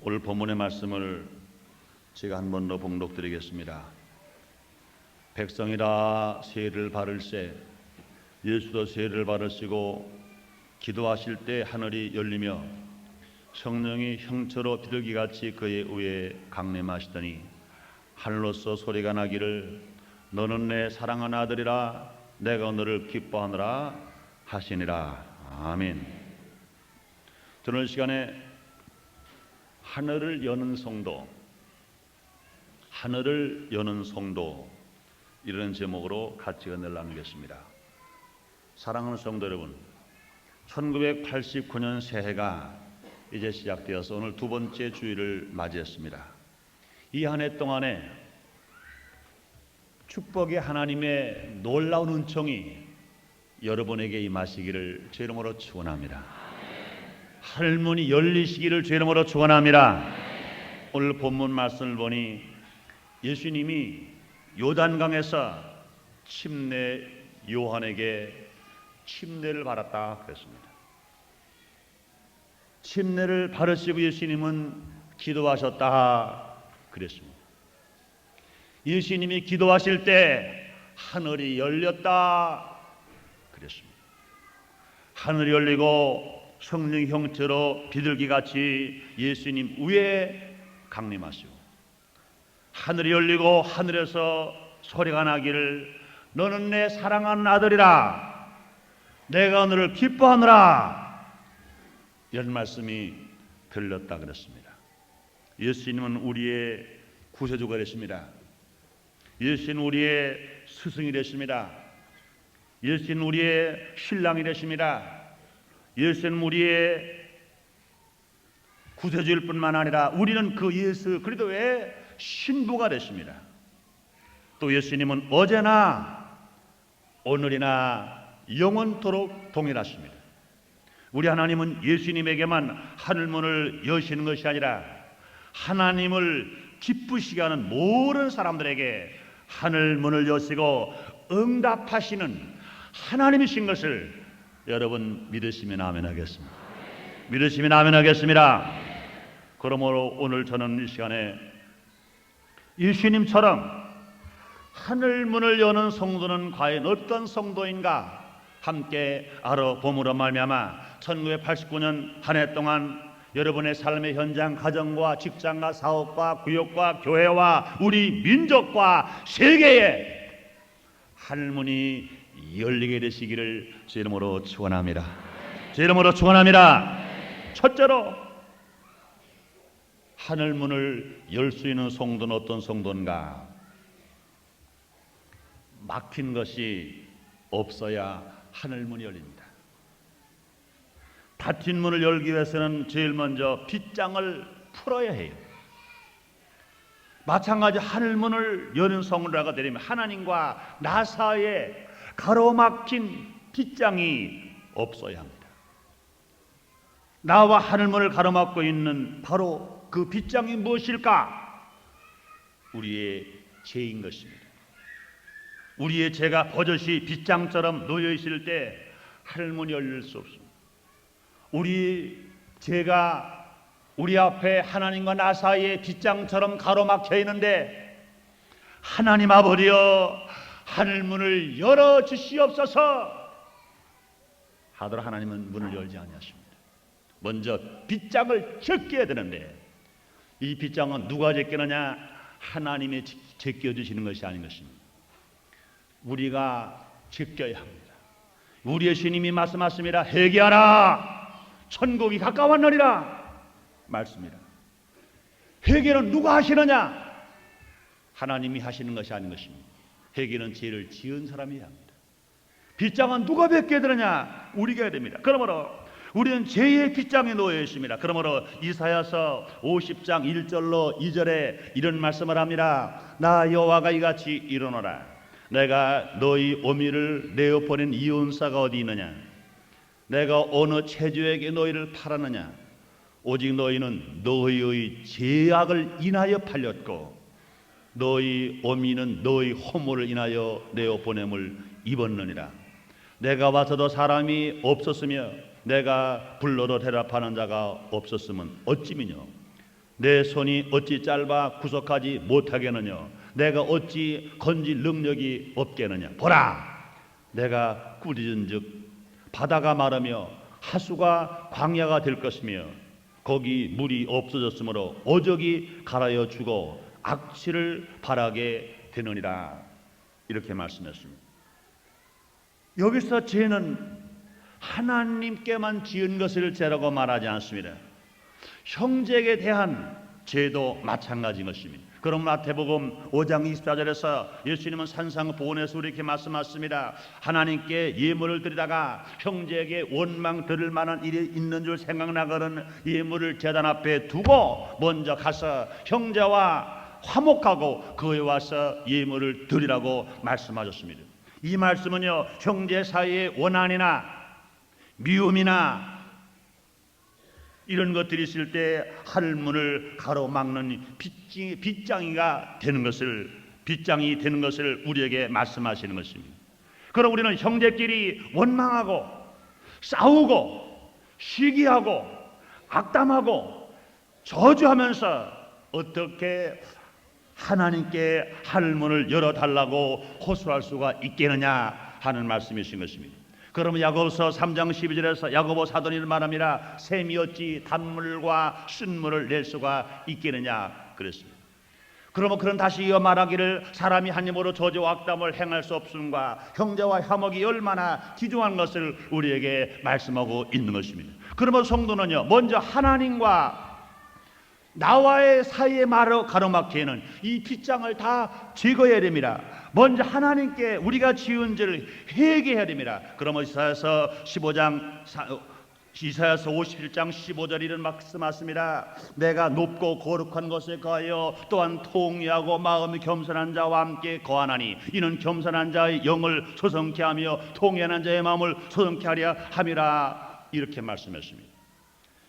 오늘 본문의 말씀을 제가 한 번 더 봉독드리겠습니다. 백성이라 세를 바를세. 예수도 세를 바르시고 기도하실 때 하늘이 열리며 성령이 형처로 비둘기같이 그의 위에 강림하시더니 하늘로서 소리가 나기를 너는 내 사랑하는 아들이라 내가 너를 기뻐하노라 하시니라. 아멘. 오늘 시간에 하늘을 여는 성도, 하늘을 여는 성도, 이런 제목으로 같이 은혜를 나누겠습니다. 사랑하는 성도 여러분, 1989년 새해가 이제 시작되어서 오늘 두 번째 주일을 맞이했습니다. 이 한 해 동안에 축복의 하나님의 놀라운 은총이 여러분에게 임하시기를 주 이름으로 축원합니다. 하늘문이 열리시기를 주 이름으로 축원합니다. 오늘 본문 말씀을 보니 예수님이 요단강에서 침례 요한에게 침례를 받았다 그랬습니다. 침례를 받으시고 예수님은 기도하셨다 그랬습니다. 예수님이 기도하실 때 하늘이 열렸다 그랬습니다. 하늘이 열리고 성령 형체로 비둘기같이 예수님 위에 강림하시고 하늘이 열리고 하늘에서 소리가 나기를 너는 내 사랑하는 아들이라 내가 너를 기뻐하노라, 이런 말씀이 들렸다 그랬습니다. 예수님은 우리의 구세주가 되십니다. 예수님은 우리의 스승이 되십니다. 예수님은 우리의 신랑이 되십니다. 예수는 우리의 구세주일 뿐만 아니라 우리는 그 예수 그리스도의 신부가 되십니다. 또 예수님은 어제나 오늘이나 영원토록 동일하십니다. 우리 하나님은 예수님에게만 하늘문을 여시는 것이 아니라 하나님을 기쁘시게 하는 모든 사람들에게 하늘문을 여시고 응답하시는 하나님이신 것을 여러분 믿으시면 아멘 하겠습니다. 믿으시면 아멘 하겠습니다. 그러므로 오늘 저는 이 시간에 예수님처럼 하늘문을 여는 성도는 과연 어떤 성도인가 함께 알아봄으로 말미암아 1989년 한 해 동안 여러분의 삶의 현장, 가정과 직장과 사업과 구역과 교회와 우리 민족과 세계에 하늘문이 열리게 되시기를 주 이름으로 축원합니다. 주 이름으로 축원합니다. 첫째로 하늘문을 열 수 있는 성도는 어떤 성도인가? 막힌 것이 없어야 하늘문이 열립니다. 닫힌 문을 열기 위해서는 제일 먼저 빗장을 풀어야 해요. 마찬가지 하늘문을 여는 성도가 되려면 하나님과 나 사이에 가로막힌 빗장이 없어야 합니다. 나와 하늘문을 가로막고 있는 바로 그 빗장이 무엇일까? 우리의 죄인 것입니다. 우리의 죄가 버젓이 빗장처럼 놓여 있을 때 하늘문이 열릴 수 없습니다. 우리 죄가 우리 앞에 하나님과 나 사이에 빗장처럼 가로막혀 있는데 하나님 아버지여 하늘문을 열어주시옵소서 하더라 하나님은 문을 열지 아니하십니다. 먼저 빗장을 제껴야 되는데 이 빗장은 누가 제끼느냐? 하나님이 제껴주시는 것이 아닌 것입니다. 우리가 제껴야 합니다. 우리의 주님이 말씀하십니다. 회개하라 천국이 가까웠느니라 말씀이라. 회개는 누가 하시느냐? 하나님이 하시는 것이 아닌 것입니다. 회개는 죄를 지은 사람이 해야 합니다. 빗장은 누가 뱉게 되느냐? 우리가 해야 됩니다. 그러므로 우리는 죄의 빗장에 놓여 있습니다. 그러므로 이사야서 50장 1절로 2절에 이런 말씀을 합니다. 나 여호와가 이같이 이르노라. 내가 너희 어미를 내어 보낸 이혼사가 어디 있느냐? 내가 어느 체주에게 너희를 팔았느냐? 오직 너희는 너희의 죄악을 인하여 팔렸고 너희 어미는 너희 허물을 인하여 내어 보냄을 입었느니라. 내가 와서도 사람이 없었으며 내가 불러도 대답하는 자가 없었으면 어찌미뇨? 내 손이 어찌 짧아 구속하지 못하겠느냐? 내가 어찌 건질 능력이 없겠느냐? 보라, 내가 꾸짖은즉 바다가 마르며 하수가 광야가 될 것이며 거기 물이 없어졌으므로 어적이 갈아여 죽어 악취를 발하게 되느니라. 이렇게 말씀했습니다. 여기서 죄는 하나님께만 지은 것을 죄라고 말하지 않습니다. 형제에게 대한 죄도 마찬가지인 것입니다. 그럼 마태복음 5장 24절에서 예수님은 산상보훈에서 이렇게 말씀하셨습니다. 하나님께 예물을 드리다가 형제에게 원망 들을 만한 일이 있는 줄 생각나거든 예물을 제단 앞에 두고 먼저 가서 형제와 화목하고 그에 와서 예물을 드리라고 말씀하셨습니다. 이 말씀은요, 형제 사이의 원한이나 미움이나 이런 것들이 있을 때 할문을 가로막는 빗장이 되는 것을 우리에게 말씀하시는 것입니다. 그럼 우리는 형제끼리 원망하고 싸우고 시기하고 악담하고 저주하면서 어떻게 하나님께 할문을 열어달라고 호소할 수가 있겠느냐 하는 말씀이신 것입니다. 그러면 야고보서 3장 12절에서 야고보 사도는 이런 말합니다. 샘이 어찌 단물과 쓴물을 낼 수가 있겠느냐 그랬습니다. 그러면 그런 다시 이어 말하기를 사람이 한 입으로 저주와 악담을 행할 수 없음과 형제와 화목이 얼마나 귀중한 것을 우리에게 말씀하고 있는 것입니다. 그러면 성도는요, 먼저 하나님과 나와의 사이의 말로 가로막히는 이 빗장을 다 제거해야 됩니다. 먼저 하나님께 우리가 지은 죄를 회개해야 됩니다. 그러면 이사야서 57장 15절 이런 말씀하십니다. 내가 높고 거룩한 것에 거하여 또한 통회하고 마음이 겸손한 자와 함께 거하나니 이는 겸손한 자의 영을 소성케 하며 통회하는 자의 마음을 소성케 하려 함이라. 이렇게 말씀했습니다.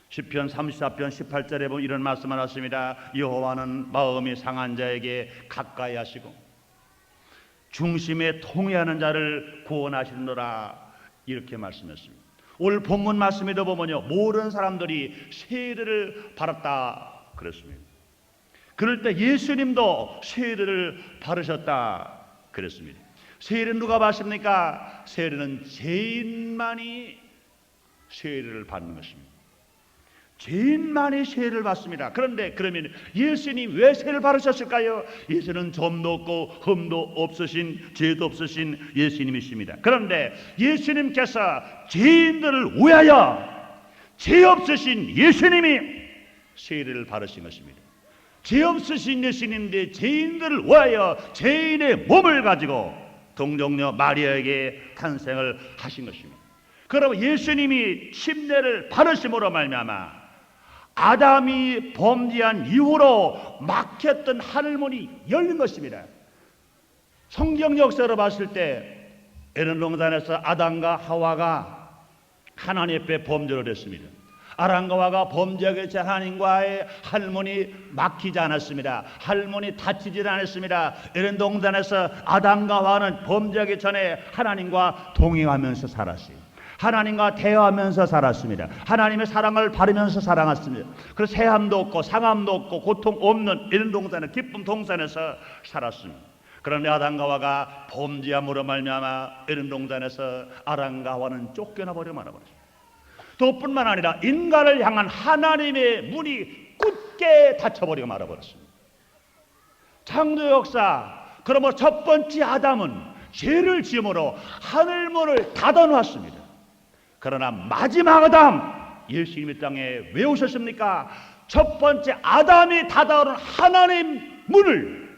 시편 34편 18절에 보면 이런 말씀을 하십니다. 여호와는 마음이 상한 자에게 가까이 하시고 중심에 통회하는 자를 구원하시느라. 이렇게 말씀했습니다. 오늘 본문 말씀에도 보면요, 모든 사람들이 세례를 받았다 그랬습니다. 그럴 때 예수님도 세례를 받으셨다 그랬습니다. 세례는 누가 받습니까? 세례는 죄인만이 세례를 받는 것입니다. 죄인만이 세례를 받습니다. 그런데 그러면 예수님 왜 세례를 받으셨을까요? 예수는 점도 없고 흠도 없으신 죄도 없으신 예수님이십니다. 그런데 예수님께서 죄인들을 위하여 죄 없으신 예수님이 세례를 받으신 것입니다. 죄 없으신 예수님인데 죄인들을 위하여 죄인의 몸을 가지고 동정녀 마리아에게 탄생을 하신 것입니다. 그럼 예수님이 침례를 받으심으로 말미암아 아담이 범죄한 이후로 막혔던 하늘문이 열린 것입니다. 성경 역사로 봤을 때 에덴 동산에서 아담과 하와가 하나님 앞에 범죄를 했습니다. 아담과 하와가 범죄하기 전 하나님과의 할문이 막히지 않았습니다. 할문이 닫히지 않았습니다. 에덴 동산에서 아담과 하와는 범죄하기 전에 하나님과 동행하면서 살았어요. 하나님과 대화하면서 살았습니다. 하나님의 사랑을 바르면서 살아갔습니다. 그래서 해함도 없고 상함도 없고 고통 없는 이런 동산에 기쁨 동산에서 살았습니다. 그런데 아담과 하와가 범죄함으로 말미암아 이런 동산에서 아담과 하와는 쫓겨나 버려 말아버렸습니다. 또 뿐만 아니라 인간을 향한 하나님의 문이 굳게 닫혀버리고 말아버렸습니다. 창조 역사, 그러면 첫 번째 아담은 죄를 지음으로 하늘문을 닫아놓았습니다. 그러나 마지막 아담 예수님이 땅에 왜 오셨습니까? 첫 번째 아담이 닫아놓은 하나님 문을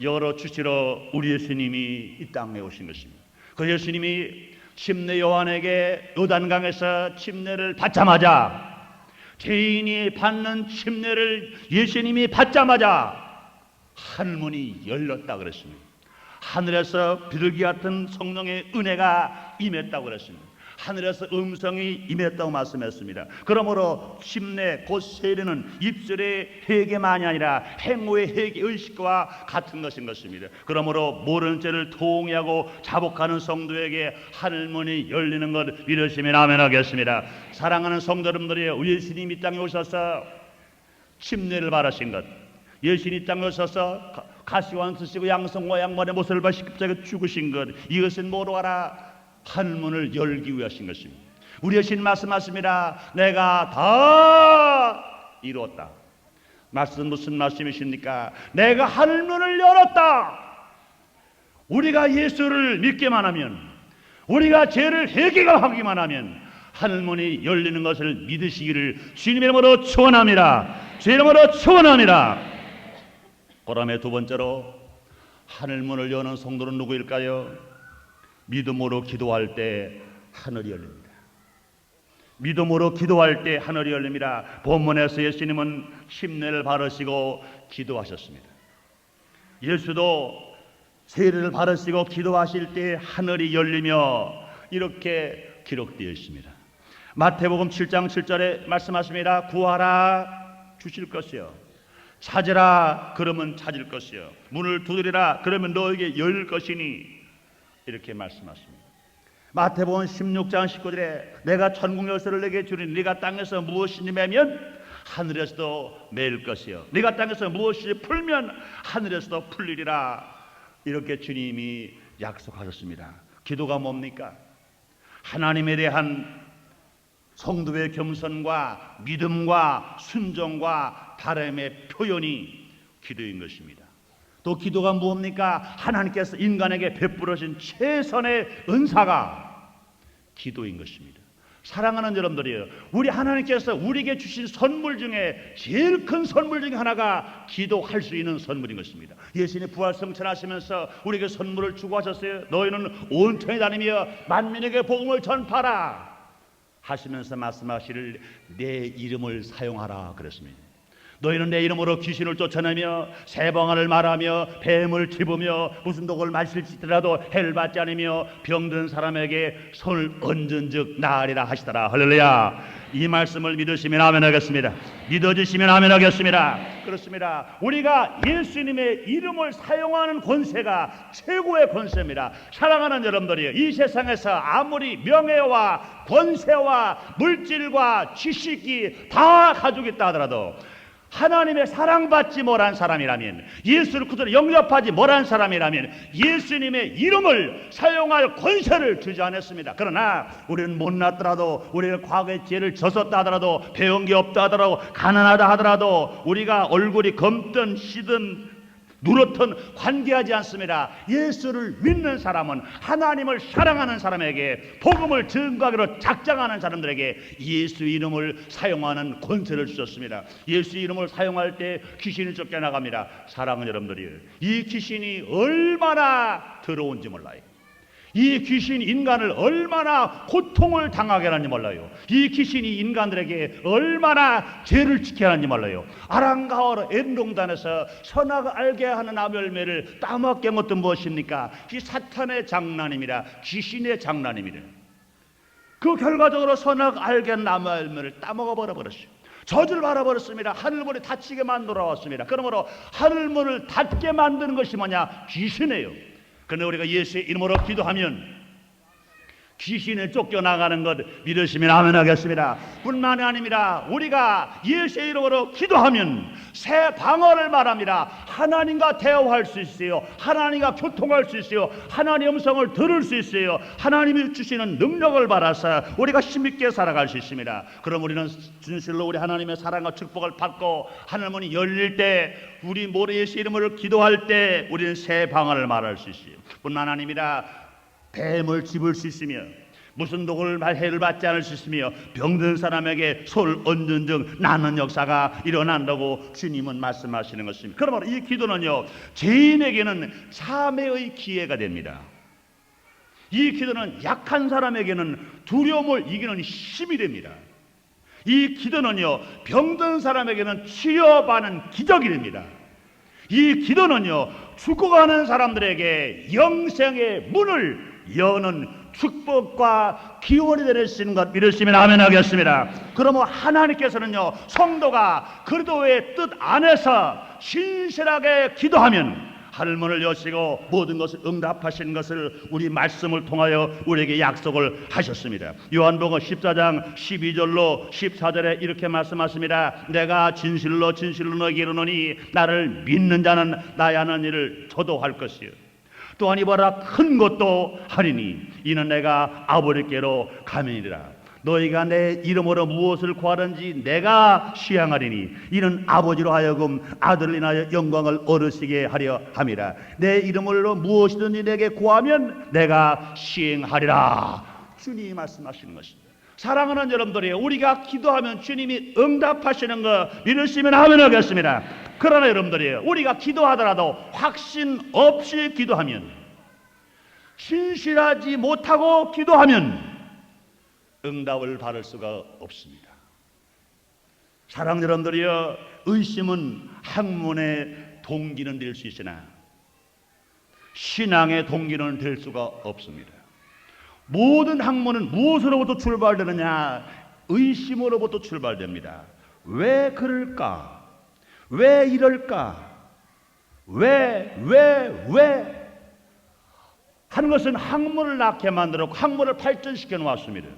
열어주시러 우리 예수님이 이 땅에 오신 것입니다. 그 예수님이 침례 요한에게 요단강에서 침례를 받자마자, 죄인이 받는 침례를 예수님이 받자마자 하늘문이 열렸다 그랬습니다. 하늘에서 비둘기 같은 성령의 은혜가 임했다고 그랬습니다. 하늘에서 음성이 임했다고 말씀했습니다. 그러므로 침례 곧 세례는 입술의 회개만이 아니라 행위의 회개 의식과 같은 것인 것입니다. 그러므로 모르는 죄를 통회하고 자복하는 성도에게 하늘문이 열리는 것 믿으시면 아멘 하겠습니다. 사랑하는 성도 여러분들이여, 예수님이 이 땅에 오셔서 침례를 받으신 것, 예수님이 땅에 서서 가시관 쓰시고 양성과 양반의 모습을 봐 십자가에 죽으신 것, 이것은 모두 알아 하늘문을 열기 위하신 것입니다. 우리 예수님 말씀하십니다. 내가 다 이루었다. 말씀 무슨 말씀이십니까? 내가 하늘문을 열었다. 우리가 예수를 믿기만 하면, 우리가 죄를 회개하기만 하면 하늘문이 열리는 것을 믿으시기를 주님의 이름으로 축원합니다. 주의 이름으로 축원합니다. 그다음에 두 번째로 하늘문을 여는 성도는 누구일까요? 믿음으로 기도할 때 하늘이 열립니다. 믿음으로 기도할 때 하늘이 열립니다. 본문에서 예수님은 침례를 받으시고 기도하셨습니다. 예수도 세례를 받으시고 기도하실 때 하늘이 열리며 이렇게 기록되어 있습니다. 마태복음 7장 7절에 말씀하십니다. 구하라 주실 것이요, 찾으라 그러면 찾을 것이요, 문을 두드리라 그러면 너에게 열 것이니, 이렇게 말씀하십니다. 마태복음 16장 19절에 내가 천국 열쇠를 내게 주리니 네가 땅에서 무엇이니 매면 하늘에서도 매일 것이요, 네가 땅에서 무엇이 풀면 하늘에서도 풀리리라, 이렇게 주님이 약속하셨습니다. 기도가 뭡니까? 하나님에 대한 성도의 겸손과 믿음과 순종과 바람의 표현이 기도인 것입니다. 또 기도가 무엇입니까? 하나님께서 인간에게 베풀어진 최선의 은사가 기도인 것입니다. 사랑하는 여러분들이요, 우리 하나님께서 우리에게 주신 선물 중에 제일 큰 선물 중에 하나가 기도할 수 있는 선물인 것입니다. 예수님이 부활 성천하시면서 우리에게 선물을 주고 하셨어요. 너희는 온 천에 다니며 만민에게 복음을 전파하라 하시면서 말씀하시를 내 이름을 사용하라 그랬습니다. 너희는 내 이름으로 귀신을 쫓아내며 새방언을 말하며 뱀을 집으며 무슨 독을 마실지라도 해를 받지 않으며 병든 사람에게 손을 얹은 즉 나으리라 하시더라. 할렐루야. 이 말씀을 믿으시면 아멘 하겠습니다. 믿어주시면 아멘 하겠습니다. 그렇습니다. 우리가 예수님의 이름을 사용하는 권세가 최고의 권세입니다. 사랑하는 여러분들이요, 이 세상에서 아무리 명예와 권세와 물질과 지식이 다 가지고 있다 하더라도 하나님의 사랑받지 못한 사람이라면, 예수를 그대로 영접하지 못한 사람이라면 예수님의 이름을 사용할 권세를 주지 않았습니다. 그러나 우리는 못났더라도, 우리가 과거에 죄를 졌었다 하더라도, 배운 게 없다 하더라도, 가난하다 하더라도, 우리가 얼굴이 검든 시든 누렇든 관계하지 않습니다. 예수를 믿는 사람은 하나님을 사랑하는 사람에게, 복음을 증거하기로 작정하는 사람들에게 예수 이름을 사용하는 권세를 주셨습니다. 예수 이름을 사용할 때 귀신이 쫓겨나갑니다. 사랑하는 여러분들이, 이 귀신이 얼마나 더러운지 몰라요. 이 귀신이 인간을 얼마나 고통을 당하게 하는지 몰라요. 이 귀신이 인간들에게 얼마나 죄를 지게 하는지 몰라요. 아랑가오르 엔동단에서 선악을 알게 하는 나무열매를 따먹게 한 것도 무엇입니까? 이 사탄의 장난입니다. 귀신의 장난입니다. 그 결과적으로 선악 알게 한 나무열매를 따먹어 버렸어요. 저주를 받아버렸습니다. 하늘문이 닫히게 만들어 왔습니다. 그러므로 하늘문을 닫게 만드는 것이 뭐냐? 귀신이에요. 그런데 우리가 예수의 이름으로 기도하면 귀신을 쫓겨나가는 것 믿으시면 아멘 하겠습니다. 뿐만이 아닙니다. 우리가 예수의 이름으로 기도하면 새 방언을 말합니다. 하나님과 대화할 수 있어요. 하나님과 교통할 수 있어요. 하나님의 음성을 들을 수 있어요. 하나님이 주시는 능력을 받아서 우리가 힘있게 살아갈 수 있습니다. 그럼 우리는 진실로 우리 하나님의 사랑과 축복을 받고 하늘문이 열릴 때, 우리 모두 예수의 이름으로 기도할 때 우리는 새 방언을 말할 수 있어요. 뿐만 아닙니다. 뱀을 집을 수 있으며 무슨 독을 해를 받지 않을 수 있으며 병든 사람에게 손을 얹는 등 나는 역사가 일어난다고 주님은 말씀하시는 것입니다. 그러므로 이 기도는요, 죄인에게는 참회의 기회가 됩니다. 이 기도는 약한 사람에게는 두려움을 이기는 힘이 됩니다. 이 기도는요, 병든 사람에게는 치료받는 기적이 됩니다. 이 기도는요, 죽어가는 사람들에게 영생의 문을 여는 축복과 기원이 되시는 것 믿으시면 아멘 하겠습니다. 그러면 하나님께서는요, 성도가 그리스도의 뜻 안에서 신실하게 기도하면 하늘문을 여시고 모든 것을 응답하신 것을 우리 말씀을 통하여 우리에게 약속을 하셨습니다. 요한복음 14장 12절로 14절에 이렇게 말씀하십니다. 내가 진실로 진실로 너에게 이르노니 나를 믿는 자는 나의 하는 일을 저도 할 것이요 또한 이보다 큰 것도 하리니 이는 내가 아버지께로 가면이라. 너희가 내 이름으로 무엇을 구하든지 내가 시행하리니 이는 아버지로 하여금 아들을 인하여 영광을 얻으시게 하려 함이라. 내 이름으로 무엇이든지 내게 구하면 내가 시행하리라. 주님이 말씀하시는 것입니다. 사랑하는 여러분들이 우리가 기도하면 주님이 응답하시는 거 믿으시면 하면 하겠습니다. 그러나 여러분들이 우리가 기도하더라도 확신 없이 기도하면, 신실하지 못하고 기도하면 응답을 받을 수가 없습니다. 사랑 여러분들이여, 의심은 학문의 동기는 될 수 있으나 신앙의 동기는 될 수가 없습니다. 모든 학문은 무엇으로부터 출발되느냐? 의심으로부터 출발됩니다. 왜 그럴까? 왜 이럴까? 왜 하는 것은 학문을 낳게 만들었고 학문을 발전시켜 놓았습니다.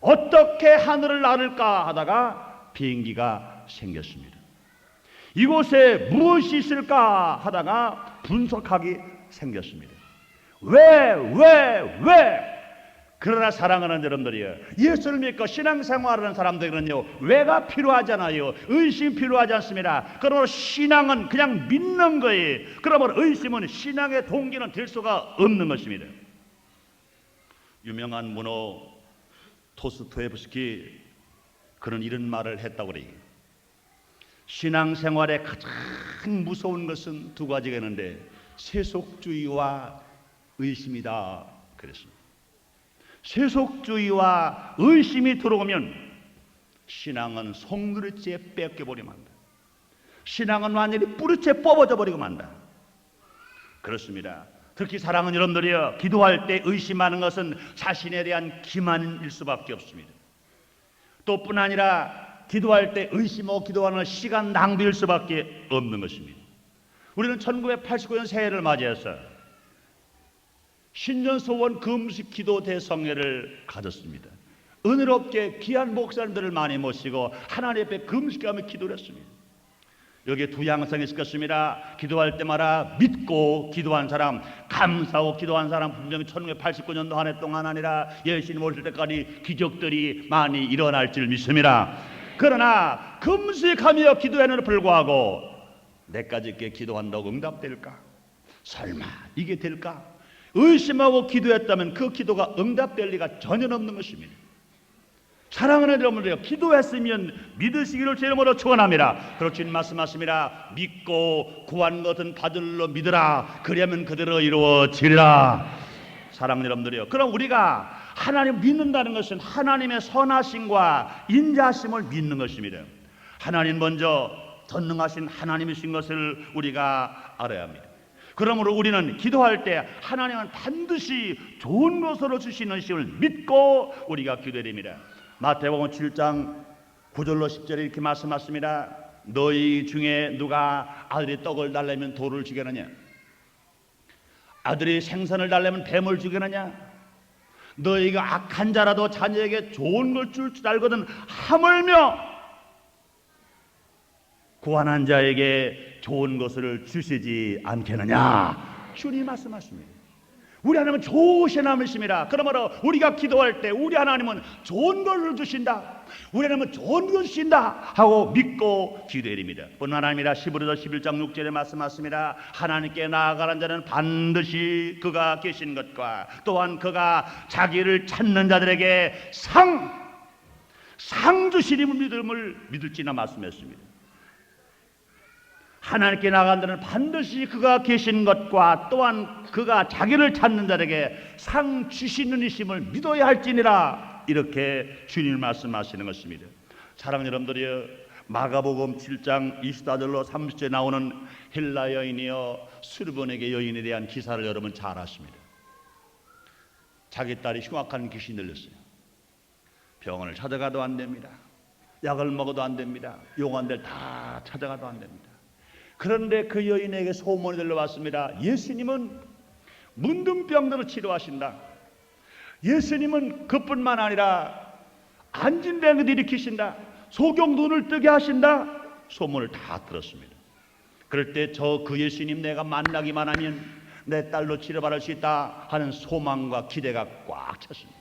어떻게 하늘을 나를까 하다가 비행기가 생겼습니다. 이곳에 무엇이 있을까 하다가 분석학이 생겼습니다. 왜? 그러나 사랑하는 여러분들이요, 예수를 믿고 신앙생활하는 사람들은요, 왜가 필요하잖아요. 의심이 필요하지 않습니다. 그러므로 신앙은 그냥 믿는 거예요. 그러므로 의심은 신앙의 동기는 될 수가 없는 것입니다. 유명한 문호 도스토옙스키 그런 이런 말을 했다고 그래요. 신앙생활의 가장 무서운 것은 두 가지가 있는데 세속주의와 의심이다 그랬습니다. 세속주의와 의심이 들어오면 신앙은 송두리째 뺏겨버리면 한다. 신앙은 완전히 뿌리째 뽑아져 버리고 만다. 그렇습니다. 특히 사랑하는 여러분들이여, 기도할 때 의심하는 것은 자신에 대한 기만일 수밖에 없습니다. 또 뿐 아니라 기도할 때 의심하고 기도하는 시간 낭비일 수밖에 없는 것입니다. 우리는 1989년 새해를 맞이해서 신년소원 금식 기도 대성회를 가졌습니다. 은혜롭게 귀한 목사님들을 많이 모시고 하나님 앞에 금식하며 기도를 했습니다. 여기에 두 양상이 있을 것입니다. 기도할 때마다 믿고 기도한 사람, 감사하고 기도한 사람, 분명히 1989년도 한 해 동안 아니라 예수님 오실 때까지 기적들이 많이 일어날 줄 믿습니다. 그러나 금식하며 기도에는 불구하고 내까지 이렇게 기도한다고 응답될까? 설마 이게 될까? 의심하고 기도했다면 그 기도가 응답될 리가 전혀 없는 것입니다. 사랑하는 여러분들, 기도했으면 믿으시기를 제 이름으로 축원합니다. 그렇게 말씀하십니다. 믿고 구한 것은 받을로 믿으라. 그러면 그대로 이루어지리라. 사랑하는 여러분들이요, 그럼 우리가 하나님 믿는다는 것은 하나님의 선하심과 인자심을 믿는 것입니다. 하나님 먼저 전능하신 하나님이신 것을 우리가 알아야 합니다. 그러므로 우리는 기도할 때 하나님은 반드시 좋은 것으로 주시는 것을 믿고 우리가 기도드립니다. 마태복음 7장 9절로 10절에 이렇게 말씀하십니다. 너희 중에 누가 아들이 떡을 달라면 돌을 주겠느냐? 아들이 생선을 달라면 뱀을 주겠느냐? 너희가 악한 자라도 자녀에게 좋은 걸 줄 줄 알거든 하물며 구원한 자에게 좋은 것을 주시지 않겠느냐? 주님 말씀하십니다. 우리 하나님은 좋으신 하나님이십니다. 그러므로 우리가 기도할 때 우리 하나님은 좋은 것을 주신다, 우리 하나님은 좋은 것을 주신다 하고 믿고 기도해야 됩니다. 뿐만 아니라 히브리서 11장 6절에 말씀하십니다. 하나님께 나아가는 자는 반드시 그가 계신 것과 또한 그가 자기를 찾는 자들에게 상 주시림을 믿을지나 말씀했습니다. 하나님께 나아가는 자는 반드시 그가 계신 것과 또한 그가 자기를 찾는 자에게 상 주시는 이심을 믿어야 할지니라, 이렇게 주님 말씀하시는 것입니다. 사랑하는 여러분들이여, 마가복음 7장 24절로 30절에 나오는 헬라 여인이여 수르보네게 여인에 대한 기사를 여러분 잘 아십니다. 자기 딸이 흉악한 귀신이 들렸어요. 병원을 찾아가도 안 됩니다. 약을 먹어도 안 됩니다. 용원들 다 찾아가도 안 됩니다. 그런데 그 여인에게 소문이 들려왔습니다. 예수님은 문둥병들을 치료하신다. 예수님은 그뿐만 아니라 안진뱅이도 일으키신다. 소경 눈을 뜨게 하신다. 소문을 다 들었습니다. 그럴 때 저 그 예수님 내가 만나기만 하면 내 딸로 치료받을 수 있다 하는 소망과 기대가 꽉 찼습니다.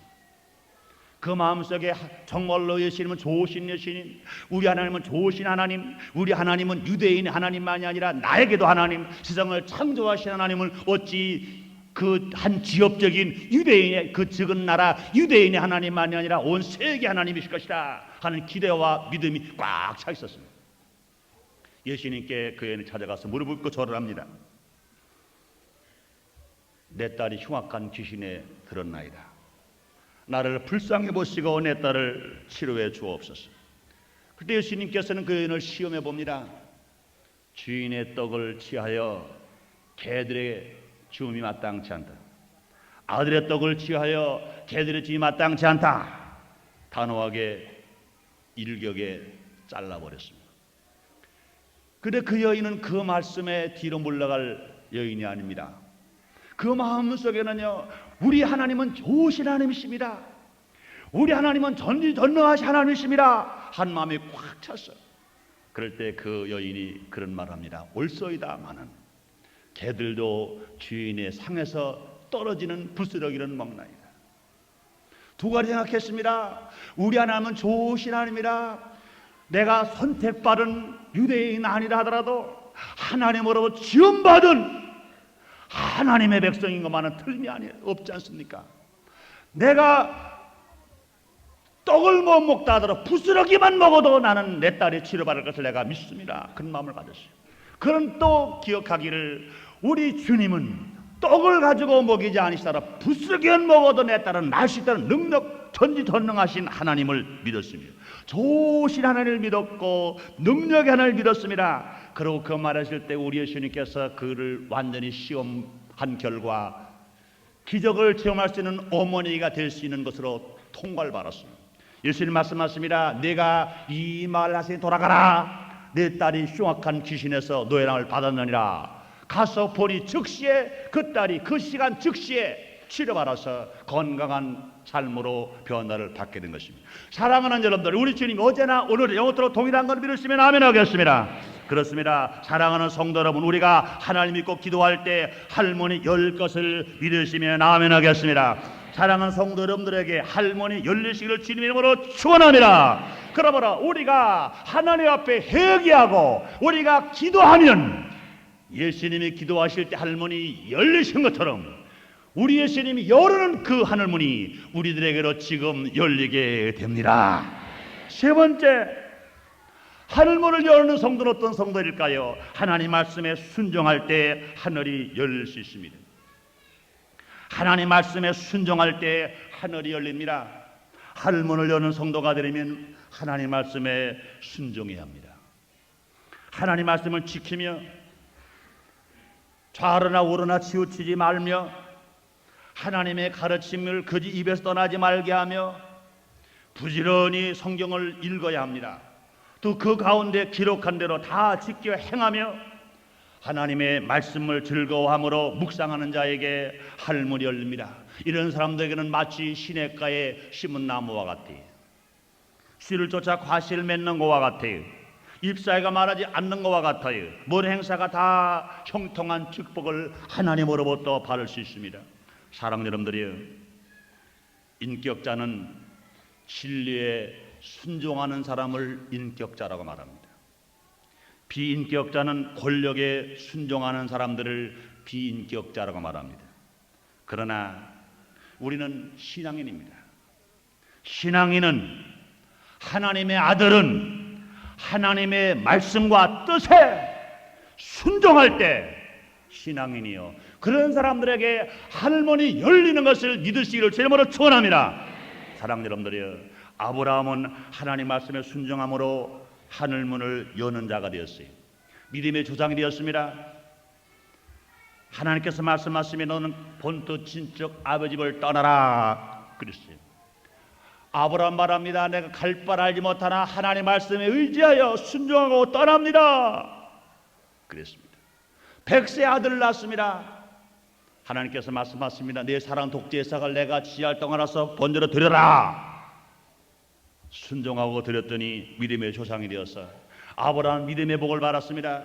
그 마음속에 정말로 예수님은 좋으신 예수님, 우리 하나님은 좋으신 하나님, 우리 하나님은 유대인의 하나님만이 아니라 나에게도 하나님, 세상을 창조하신 하나님을 어찌 그 한 지역적인 유대인의 그 적은 나라 유대인의 하나님만이 아니라 온 세계 하나님이실 것이다 하는 기대와 믿음이 꽉 차 있었습니다. 예수님께 그 여인을 찾아가서 무릎 꿇고 절을 합니다. 내 딸이 흉악한 귀신에 들었나이다. 나를 불쌍히 보시고 내 딸을 치료해 주옵소서. 그때 예수님께서는 그 여인을 시험해 봅니다. 주인의 떡을 취하여 개들의 주음이 마땅치 않다. 아들의 떡을 취하여 개들의 주음이 마땅치 않다. 단호하게 일격에 잘라버렸습니다. 그런데 그 여인은 그 말씀에 뒤로 물러갈 여인이 아닙니다. 그 마음속에는요, 우리 하나님은 좋으신 하나님이십니다. 우리 하나님은 전지전능하신 하나님이십니다. 한 마음이 꽉 찼어요. 그럴 때 그 여인이 그런 말합니다. 옳소이다마는 개들도 주인의 상에서 떨어지는 부스러기는 먹나이다. 두 가지 생각했습니다. 우리 하나님은 좋으신 하나님이라. 내가 선택받은 유대인 아니라 하더라도 하나님으로부터 지원받은 하나님의 백성인 것만은 틀림이 없지 않습니까? 내가 떡을 못 먹다 하더라도 부스러기만 먹어도 나는 내 딸이 치료받을 것을 내가 믿습니다. 그런 마음을 가졌어요. 그런 또 기억하기를 우리 주님은 떡을 가지고 먹이지 아니시더라 부스러기만 먹어도 내 딸은 날 수 있다는 능력 전지전능하신 하나님을 믿었습니다. 좋으신 하나님을 믿었고 능력의 하나님을 믿었습니다. 그리고 그 말하실 때 우리 예수님께서 그를 완전히 시험한 결과 기적을 체험할 수 있는 어머니가 될 수 있는 것으로 통과를 받았습니다. 예수님 말씀하십니다. 내가 이 말 하시니 돌아가라. 내 딸이 흉악한 귀신에서 노예랑을 받았느니라. 가서 보니 즉시에 그 딸이 그 시간 즉시에 치료받아서 건강한 삶으로 변화를 받게 된 것입니다. 사랑하는 여러분들, 우리 주님 어제나 오늘 영원토록 동일한 걸 믿으시면 아멘 하겠습니다. 그렇습니다. 사랑하는 성도 여러분, 우리가 하나님 믿고 기도할 때 할머니 열 것을 믿으시면 아멘 하겠습니다. 사랑하는 성도 여러분들에게 할머니 열리시기를 주님 이름으로 축원합니다. 그러므로 우리가 하나님 앞에 회개하고 우리가 기도하면 예수님이 기도하실 때 할머니 열리신 것처럼 우리 예수님이 열어는 그 하늘문이 우리들에게로 지금 열리게 됩니다. 세 번째, 하늘문을 여는 성도는 어떤 성도일까요? 하나님 말씀에 순종할 때 하늘이 열릴 수 있습니다. 하나님 말씀에 순종할 때 하늘이 열립니다. 하늘문을 여는 성도가 되려면 하나님 말씀에 순종해야 합니다. 하나님 말씀을 지키며 좌로나 우로나 치우치지 말며 하나님의 가르침을 그지 입에서 떠나지 말게 하며 부지런히 성경을 읽어야 합니다. 또 그 가운데 기록한 대로 다 지켜 행하며 하나님의 말씀을 즐거워함으로 묵상하는 자에게 하늘문이 열립니다. 이런 사람들에게는 마치 시냇가에 심은 나무와 같아요. 씨를 쫓아 과실을 맺는 것과 같아요. 잎사귀가 말하지 않는 것과 같아요. 모든 행사가 다 형통한 축복을 하나님으로부터 받을 수 있습니다. 사랑하는 여러분들이요, 인격자는 진리에 순종하는 사람을 인격자라고 말합니다. 비인격자는 권력에 순종하는 사람들을 비인격자라고 말합니다. 그러나 우리는 신앙인입니다. 신앙인은 하나님의 아들은 하나님의 말씀과 뜻에 순종할 때 신앙인이요, 그런 사람들에게 하늘문이 열리는 것을 믿으시기를 주님으로 축원합니다. 사랑하는 여러분들이요, 아브라함은 하나님 말씀에 순종함으로 하늘문을 여는 자가 되었어요. 믿음의 조상이 되었습니다. 하나님께서 말씀하시면 너는 본토 친척 아버지 집을 떠나라 그랬어요. 아브라함 말합니다. 내가 갈 바를 알지 못하나 하나님 말씀에 의지하여 순종하고 떠납니다. 그랬습니다. 100세 아들을 낳았습니다. 하나님께서 말씀하십니다. 내 사랑 독재 이삭을 내가 지할 동안라서 번제로 드려라. 순종하고 드렸더니 믿음의 조상이 되어서 아브라함 믿음의 복을 받았습니다.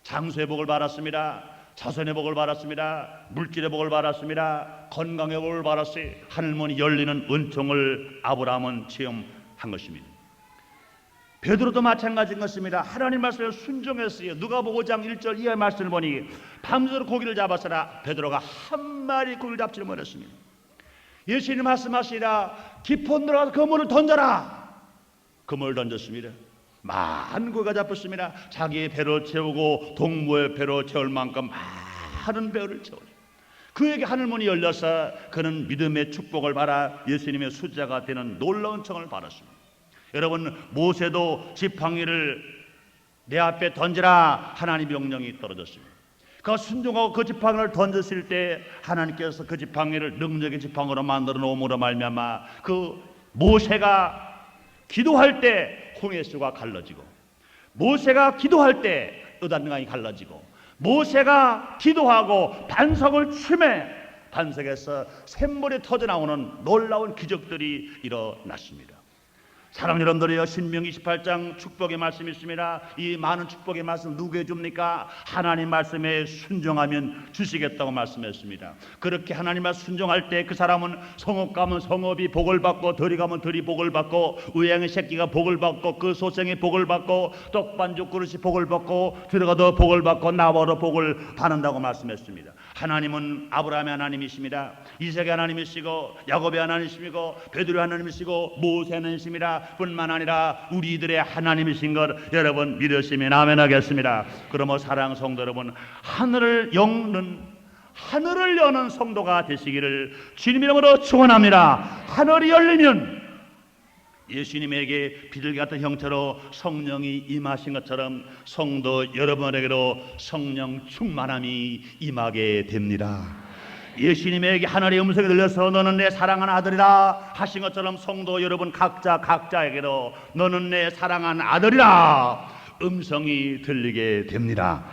장수의 복을 받았습니다. 자손의 복을 받았습니다. 물질의 복을 받았습니다. 건강의 복을 받았어요. 하늘문이 열리는 은총을 아브라함은 체험한 것입니다. 베드로도 마찬가지인 것입니다. 하나님 말씀에 순종했어요. 누가복음 5장 1절 이하의 말씀을 보니 밤새도록 고기를 잡았으나 베드로가 한 마리 고기를 잡지를 못했습니다. 예수님 말씀하시라 깊은 들어가서 그물을 던져라. 그물을 던졌습니다. 많은 고기가 잡혔습니다. 자기의 배를 채우고 동무의 배로 채울 만큼 많은 배를 채웠어요. 그에게 하늘문이 열려서 그는 믿음의 축복을 받아 예수님의 수제자가 되는 놀라운 청을 받았습니다. 여러분, 모세도 지팡이를 내 앞에 던지라 하나님 명령이 떨어졌습니다. 그 순종하고 그 지팡이를 던졌을 때 하나님께서 그 지팡이를 능력의 지팡이로 만들어 놓음으로 말미암아 그 모세가 기도할 때 홍해수가 갈라지고, 모세가 기도할 때 요단강이 갈라지고, 모세가 기도하고 반석을 치매 반석에서 샘물이 터져나오는 놀라운 기적들이 일어났습니다. 사랑하는 여러분들이여, 신명기 28장 축복의 말씀이 있습니다. 이 많은 축복의 말씀 누구에게 줍니까? 하나님 말씀에 순종하면 주시겠다고 말씀했습니다. 그렇게 하나님 말씀 순종할 때 그 사람은 성읍 가면 성읍이 복을 받고, 들이 가면 들이 복을 받고, 우양의 새끼가 복을 받고, 그 소생이 복을 받고, 떡반죽 그릇이 복을 받고, 들어가도 복을 받고, 나와도 복을 받는다고 말씀했습니다. 하나님은 아브라함의 하나님이십니다. 이삭의 하나님이시고, 야곱의 하나님이시고, 베드로의 하나님이시고, 모세의 하나님이십니다. 뿐만 아니라 우리들의 하나님이신 것 여러분 믿으시면 아멘 하겠습니다. 그러므로 사랑하는 성도 여러분, 하늘을 여는 성도가 되시기를 주님 이름으로 축원합니다. 하늘이 열리면 예수님에게 비둘기 같은 형체로 성령이 임하신 것처럼 성도 여러분에게도 성령 충만함이 임하게 됩니다. 예수님에게 하늘의 음성이 들려서 너는 내 사랑하는 아들이라 하신 것처럼 성도 여러분 각자에게도 너는 내 사랑하는 아들이라 음성이 들리게 됩니다.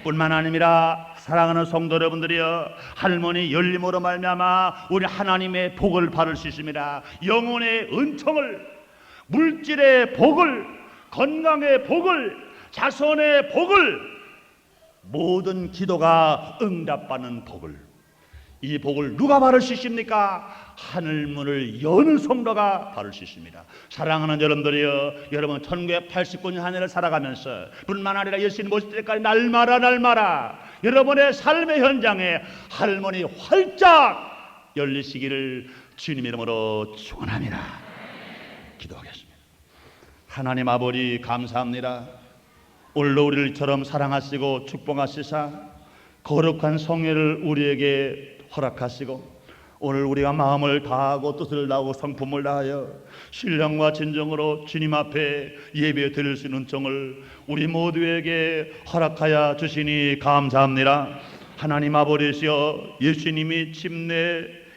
뿐만 아니라 사랑하는 성도 여러분들이여, 할머니 열림으로 말미암아 우리 하나님의 복을 받을 수 있습니다. 영혼의 은총을, 물질의 복을, 건강의 복을, 자손의 복을, 모든 기도가 응답받는 복을, 이 복을 누가 받을 수 있습니까? 하늘문을 여는 성도가 받을 수 있습니다. 사랑하는 여러분들이여, 여러분 1989년 한 해를 살아가면서 뿐만 아니라 예수님 모실 때까지 날마다 여러분의 삶의 현장에 할머니 활짝 열리시기를 주님 이름으로 축원합니다. 기도하겠습니다. 하나님 아버지 감사합니다. 오늘도 우리를 이처럼 사랑하시고 축복하시사 거룩한 성회를 우리에게 허락하시고, 오늘 우리가 마음을 다하고 뜻을 다하고 성품을 다하여 신령과 진정으로 주님 앞에 예배 드릴 수 있는 은총을 우리 모두에게 허락하여 주시니 감사합니다. 하나님 아버지시여, 예수님이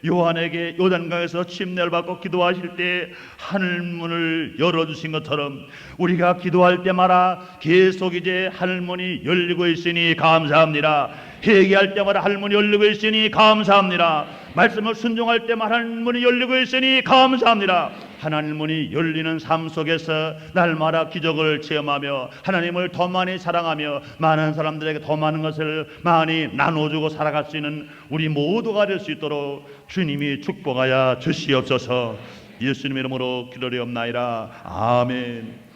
요한에게 요단강에서 침례를 받고 기도하실 때 하늘문을 열어주신 것처럼 우리가 기도할 때마다 계속 이제 하늘문이 열리고 있으니 감사합니다. 회개할 때마다 하늘문이 열리고 있으니 감사합니다. 말씀을 순종할 때마다 하늘문이 열리고 있으니 감사합니다. 하늘문이 열리는 삶 속에서 날마다 기적을 체험하며 하나님을 더 많이 사랑하며 많은 사람들에게 더 많은 것을 많이 나눠주고 살아갈 수 있는 우리 모두가 될 수 있도록 주님이 축복하여 주시옵소서. 예수님 이름으로 기도하옵나이다. 아멘.